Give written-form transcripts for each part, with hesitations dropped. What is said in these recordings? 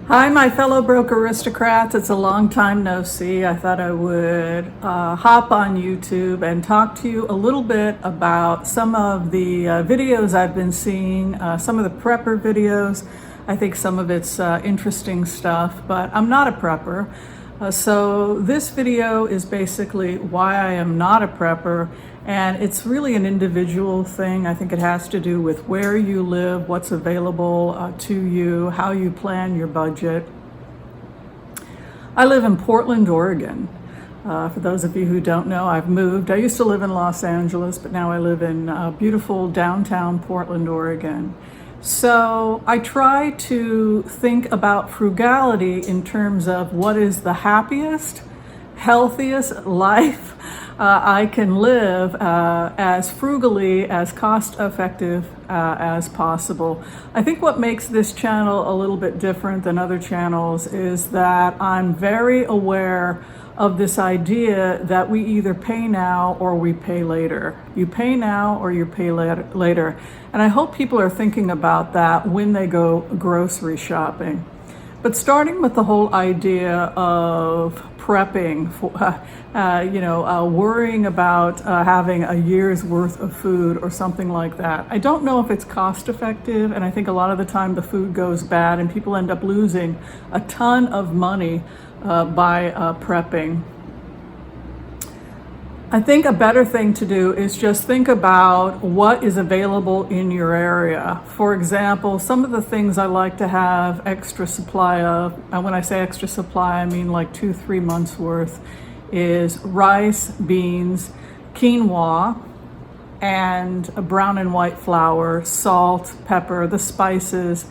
Hi, my fellow broke aristocrats. It's a long time no see. I thought I would hop on YouTube and talk to you a little bit about some of the videos I've been seeing, some of the prepper videos. I think some of it's interesting stuff, but I'm not a prepper. So this video is basically why I am not a prepper, and it's really an individual thing. I think it has to do with where you live, what's available to you, how you plan your budget. I live in Portland, Oregon. For those of you who don't know, I've moved. I used to live in Los Angeles, but now I live in beautiful downtown Portland, Oregon. So I try to think about frugality in terms of what is the happiest, healthiest life I can live as frugally, as cost-effective as possible. I think what makes this channel a little bit different than other channels is that I'm very aware of this idea that we either pay now or we pay later. You pay now or you pay later. And I hope people are thinking about that when they go grocery shopping. But starting with the whole idea of prepping, worrying about having a year's worth of food or something like that. I don't know if it's cost effective, and I think a lot of the time the food goes bad and people end up losing a ton of money by prepping. I think a better thing to do is just think about what is available in your area. For example, some of the things I like to have extra supply of, and when I say extra supply, I mean like 2-3 months worth, is rice, beans, quinoa, and a brown and white flour, salt, pepper, the spices,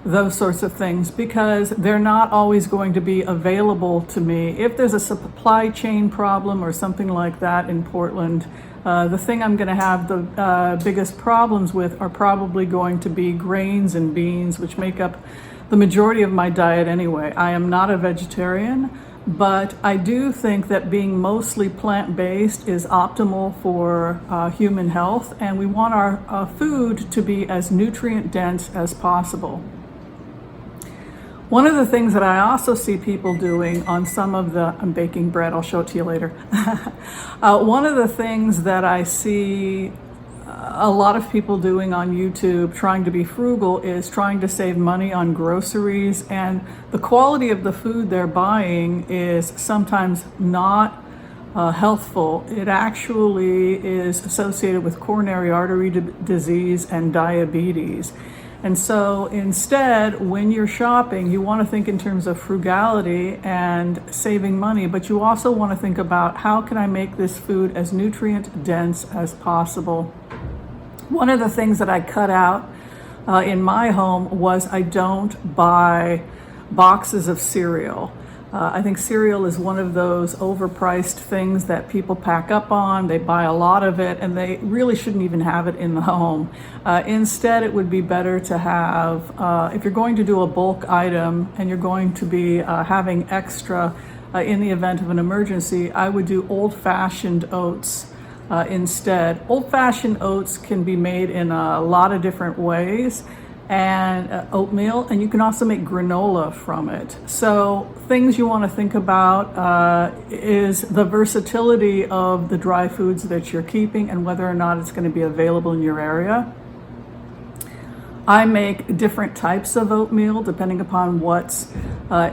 those sorts of things, because they're not always going to be available to me. If there's a supply chain problem or something like that in Portland, the thing I'm going to have the biggest problems with are probably going to be grains and beans, which make up the majority of my diet anyway. I am not a vegetarian, but I do think that being mostly plant-based is optimal for human health, and we want our food to be as nutrient-dense as possible. One of the things that I also see people doing on some of the, I'm baking bread, I'll show it to you later. One of the things that I see a lot of people doing on YouTube trying to be frugal is trying to save money on groceries, and the quality of the food they're buying is sometimes not healthful. It actually is associated with coronary artery disease and diabetes. And so instead, when you're shopping, you want to think in terms of frugality and saving money, but you also want to think about how can I make this food as nutrient dense as possible. One of the things that I cut out in my home was I don't buy boxes of cereal. I think cereal is one of those overpriced things that people pack up on. They buy a lot of it and they really shouldn't even have it in the home. Instead, it would be better to have, if you're going to do a bulk item and you're going to be having extra in the event of an emergency, I would do old-fashioned oats instead. Old-fashioned oats can be made in a lot of different ways, and oatmeal, and you can also make granola from it. So things you want to think about is the versatility of the dry foods that you're keeping and whether or not it's going to be available in your area. I make different types of oatmeal depending upon what's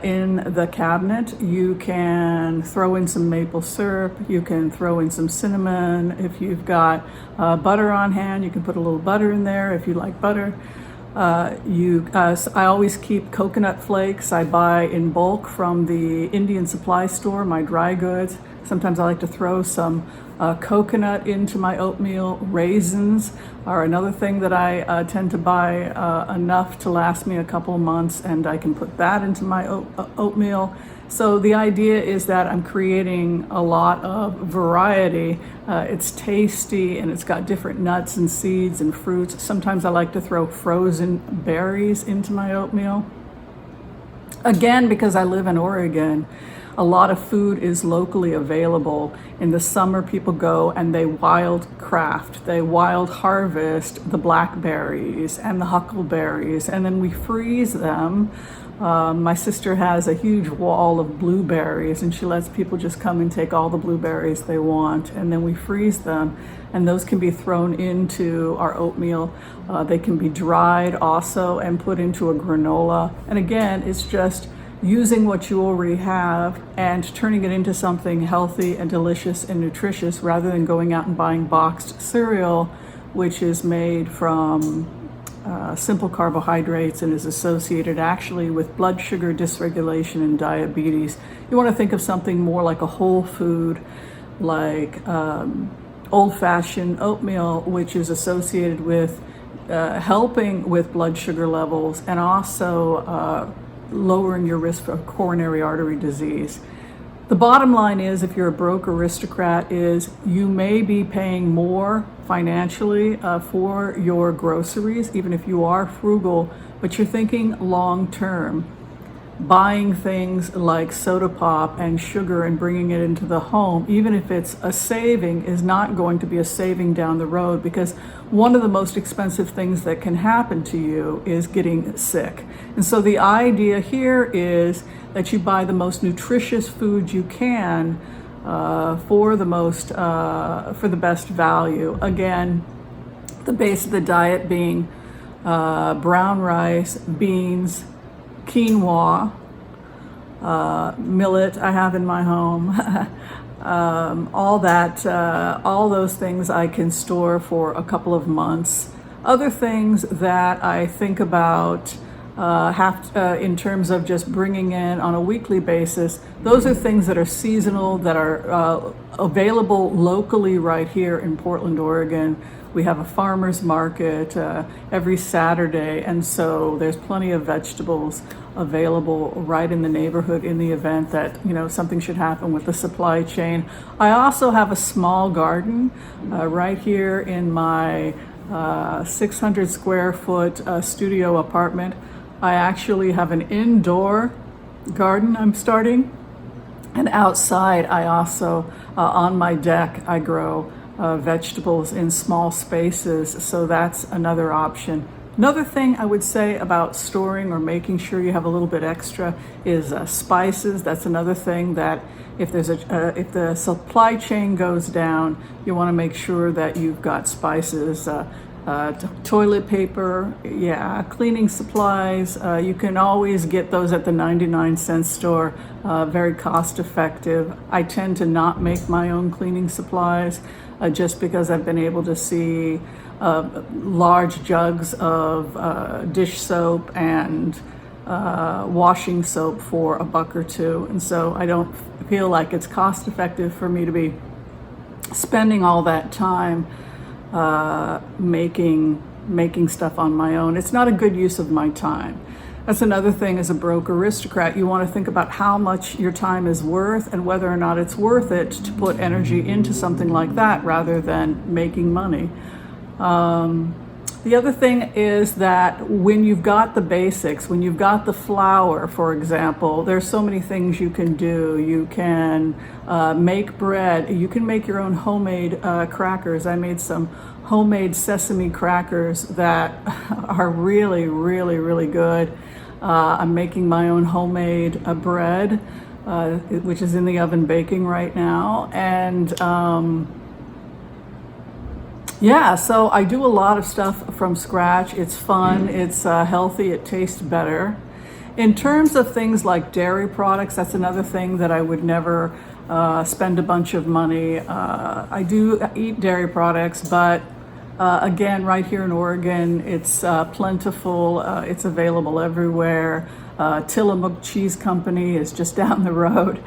in the cabinet. You can throw in some maple syrup, you can throw in some cinnamon. If you've got butter on hand, you can put a little butter in there if you like butter. I always keep coconut flakes. I buy in bulk from the Indian supply store, my dry goods. Sometimes I like to throw some coconut into my oatmeal. Raisins are another thing that I tend to buy enough to last me a couple of months, and I can put that into my oatmeal. So the idea is that I'm creating a lot of variety. It's tasty and it's got different nuts and seeds and fruits. Sometimes I like to throw frozen berries into my oatmeal. Again, because I live in Oregon, a lot of food is locally available. In the summer, people go and they wild craft, they wild harvest the blackberries and the huckleberries, and then we freeze them. My sister has a huge wall of blueberries, and she lets people just come and take all the blueberries they want, and then we freeze them, and those can be thrown into our oatmeal. They can be dried also and put into a granola. And again, it's just using what you already have and turning it into something healthy and delicious and nutritious, rather than going out and buying boxed cereal, which is made from simple carbohydrates and is associated actually with blood sugar dysregulation and diabetes. You want to think of something more like a whole food, like old-fashioned oatmeal, which is associated with helping with blood sugar levels and also lowering your risk for coronary artery disease. The bottom line is, if you're a broke aristocrat, is you may be paying more financially for your groceries, even if you are frugal, but you're thinking long term. Buying things like soda pop and sugar and bringing it into the home, even if it's a saving, is not going to be a saving down the road, because one of the most expensive things that can happen to you is getting sick. And so the idea here is that you buy the most nutritious food you can for the best value. Again, the base of the diet being brown rice, beans, quinoa, millet I have in my home. All those things I can store for a couple of months. Other things that I think about in terms of just bringing in on a weekly basis, those are things that are seasonal, that are available locally right here in Portland, Oregon. We have a farmer's market every Saturday, and so there's plenty of vegetables available right in the neighborhood in the event that, something should happen with the supply chain. I also have a small garden right here in my 600 square foot studio apartment. I actually have an indoor garden I'm starting, and outside I also, on my deck, I grow vegetables in small spaces, so that's another option. Another thing I would say about storing or making sure you have a little bit extra is spices. That's another thing that if the supply chain goes down, you want to make sure that you've got spices. Toilet paper, cleaning supplies, you can always get those at the 99-cent store, very cost effective. I tend to not make my own cleaning supplies just because I've been able to see large jugs of dish soap and washing soap for $1 or $2, and so I don't feel like it's cost effective for me to be spending all that time making stuff on my own. It's not a good use of my time. That's another thing. As a broke aristocrat, you want to think about how much your time is worth and whether or not it's worth it to put energy into something like that rather than making money. The other thing is that when you've got the basics, when you've got the flour, for example, there's so many things you can do. You can make bread. You can make your own homemade crackers. I made some homemade sesame crackers that are really, really, really good. I'm making my own homemade bread, which is in the oven baking right now. And so I do a lot of stuff from scratch. It's fun, it's healthy, it tastes better. In terms of things like dairy products, that's another thing that I would never spend a bunch of money. I do eat dairy products, but again, right here in Oregon, it's plentiful, it's available everywhere. Tillamook Cheese Company is just down the road.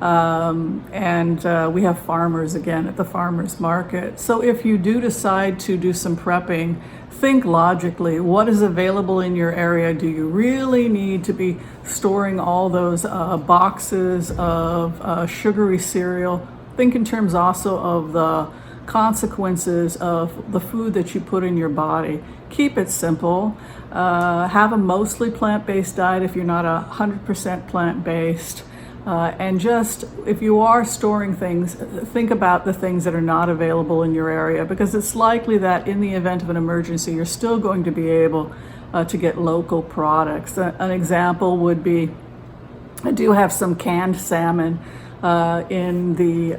And we have farmers again at the farmers market. So if you do decide to do some prepping, think logically. What is available in your area? Do you really need to be storing all those boxes of sugary cereal? Think in terms also of the consequences of the food that you put in your body. Keep it simple. Have a mostly plant-based diet if you're not 100% plant-based. And just, if you are storing things, think about the things that are not available in your area, because it's likely that in the event of an emergency, you're still going to be able to get local products. An example would be, I do have some canned salmon in the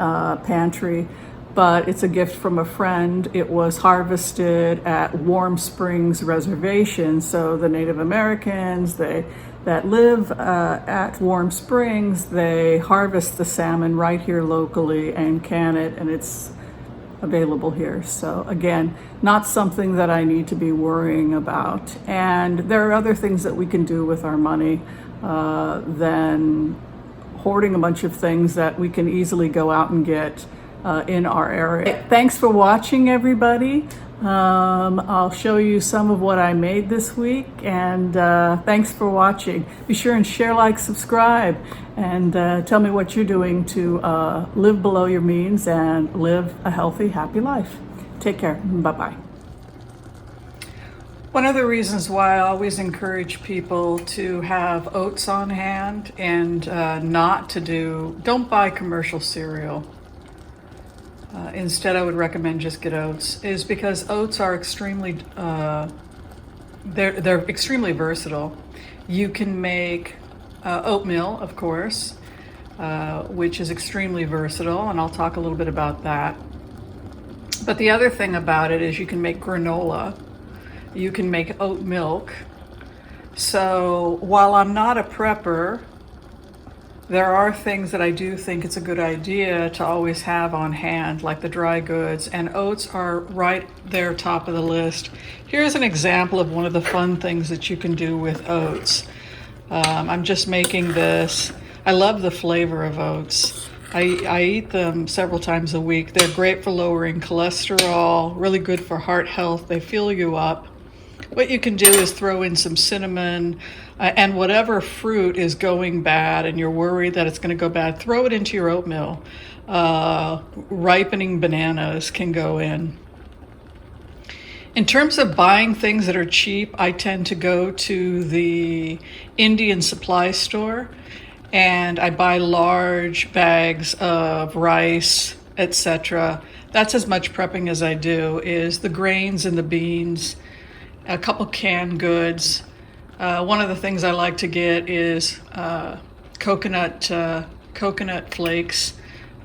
pantry, but it's a gift from a friend. It was harvested at Warm Springs Reservation. So the Native Americans, that live at Warm Springs, they harvest the salmon right here locally and can it, and it's available here. So again, not something that I need to be worrying about. And there are other things that we can do with our money than hoarding a bunch of things that we can easily go out and get in our area. Thanks for watching, everybody. I'll show you some of what I made this week, and thanks for watching. Be sure and share, like, subscribe, and tell me what you're doing to live below your means and live a healthy, happy life. Take care. Bye-bye. One of the reasons why I always encourage people to have oats on hand and don't buy commercial cereal. Instead, I would recommend just get oats, is because oats are extremely, they're extremely versatile. You can make oatmeal, of course, which is extremely versatile, and I'll talk a little bit about that. But the other thing about it is you can make granola, you can make oat milk. So while I'm not a prepper, there are things that I do think it's a good idea to always have on hand, like the dry goods, and oats are right there top of the list. Here's an example of one of the fun things that you can do with oats. I'm just making this. I love the flavor of oats. I eat them several times a week. They're great for lowering cholesterol, really good for heart health. They fill you up. What you can do is throw in some cinnamon and whatever fruit is going bad and you're worried that it's going to go bad, throw it into your oatmeal. Ripening bananas can go in. In terms of buying things that are cheap, I tend to go to the Indian supply store and I buy large bags of rice, etc. That's as much prepping as I do, is the grains and the beans, a couple canned goods. One of the things I like to get is coconut flakes,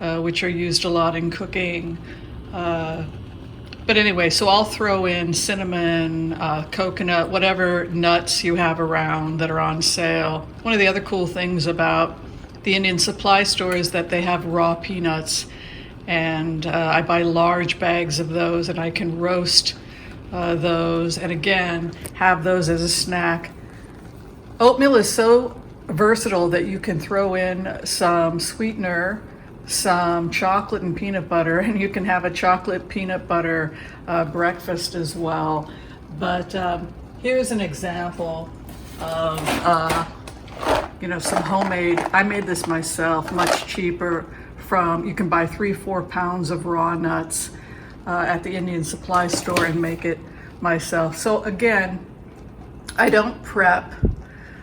which are used a lot in cooking. But anyway, so I'll throw in cinnamon, coconut, whatever nuts you have around that are on sale. One of the other cool things about the Indian supply store is that they have raw peanuts, and I buy large bags of those, and I can roast those, and again, have those as a snack. Oatmeal is so versatile that you can throw in some sweetener, some chocolate and peanut butter, and you can have a chocolate peanut butter breakfast as well. But here's an example of some homemade. I made this myself, much cheaper. You can buy 3-4 pounds of raw nuts at the Indian supply store and make it myself. So again, I don't prep.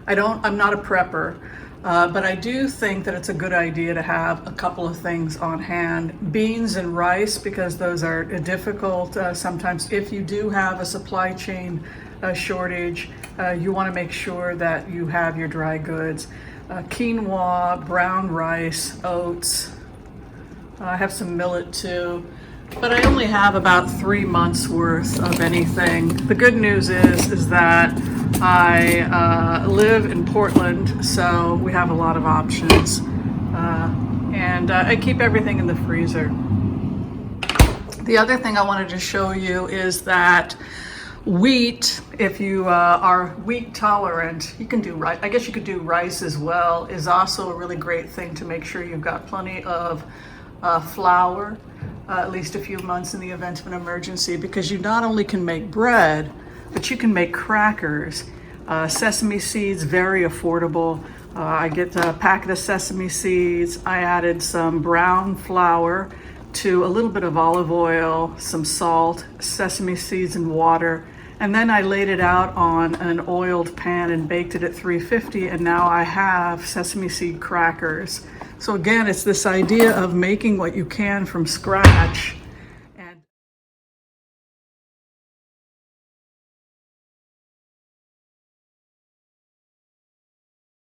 I'm not a prepper. But I do think that it's a good idea to have a couple of things on hand. Beans and rice, because those are difficult sometimes. If you do have a supply chain shortage, you want to make sure that you have your dry goods. Quinoa, brown rice, oats. I have some millet too. But I only have about 3 months worth of anything. The good news is that I live in Portland, so we have a lot of options. And I keep everything in the freezer. The other thing I wanted to show you is that Wheat, if you are wheat tolerant, you can do rice. I guess you could do rice as well, is also a really great thing to make sure you've got plenty of flour, at least a few months in the event of an emergency, because you not only can make bread, but you can make crackers. Sesame seeds, very affordable. I get a packet of sesame seeds. I added some brown flour to a little bit of olive oil, some salt, sesame seeds, and water. And then I laid it out on an oiled pan and baked it at 350, and now I have sesame seed crackers. So again, it's this idea of making what you can from scratch